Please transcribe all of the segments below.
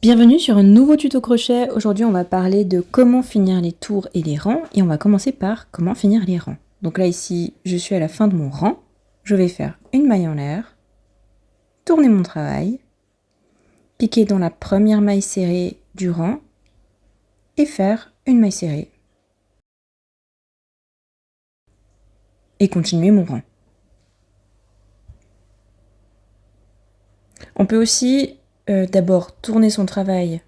Bienvenue sur un nouveau tuto crochet. Aujourd'hui, on va parler de comment finir les tours et les rangs. Et on va commencer par comment finir les rangs. Donc là, ici, je suis à la fin de mon rang. Je vais faire une maille en l'air, tourner mon travail, piquer dans la première maille serrée du rang et faire une maille serrée. Et continuer mon rang. On peut aussi d'abord tourner son travail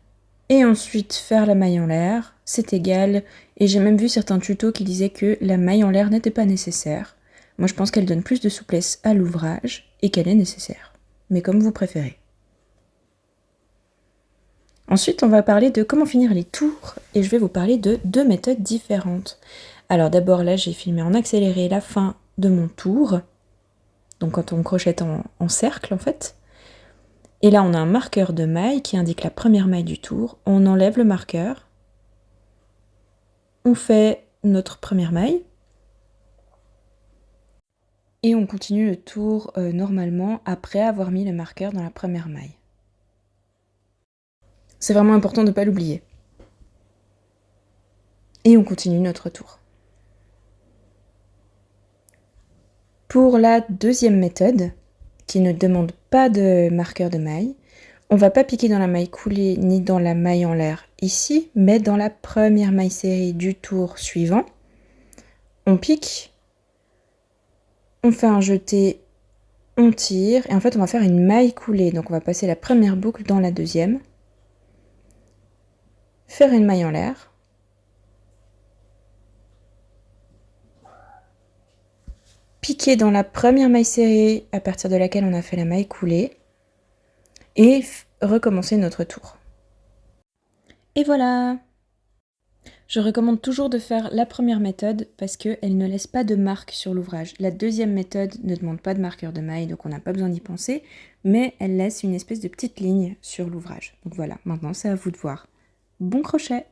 et ensuite faire la maille en l'air, c'est égal. Et j'ai même vu certains tutos qui disaient que la maille en l'air n'était pas nécessaire. Moi je pense qu'elle donne plus de souplesse à l'ouvrage et qu'elle est nécessaire. Mais comme vous préférez. Ensuite on va parler de comment finir les tours et je vais vous parler de deux méthodes différentes. Alors d'abord là j'ai filmé en accéléré la fin de mon tour. Donc quand on crochette en cercle en fait. Et là, on a un marqueur de maille qui indique la première maille du tour. On enlève le marqueur. On fait notre première maille. Et on continue le tour normalement après avoir mis le marqueur dans la première maille. C'est vraiment important de ne pas l'oublier. Et on continue notre tour. Pour la deuxième méthode, qui ne demande pas de marqueur de maille, on ne va pas piquer dans la maille coulée ni dans la maille en l'air ici, mais dans la première maille serrée du tour suivant. On pique, on fait un jeté, on tire, et en fait on va faire une maille coulée. Donc on va passer la première boucle dans la deuxième, faire une maille en l'air, piquer dans la première maille serrée à partir de laquelle on a fait la maille coulée, et recommencer notre tour. Et voilà! Je recommande toujours de faire la première méthode parce qu'elle ne laisse pas de marque sur l'ouvrage. La deuxième méthode ne demande pas de marqueur de maille, donc on n'a pas besoin d'y penser, mais elle laisse une espèce de petite ligne sur l'ouvrage. Donc voilà, maintenant c'est à vous de voir. Bon crochet!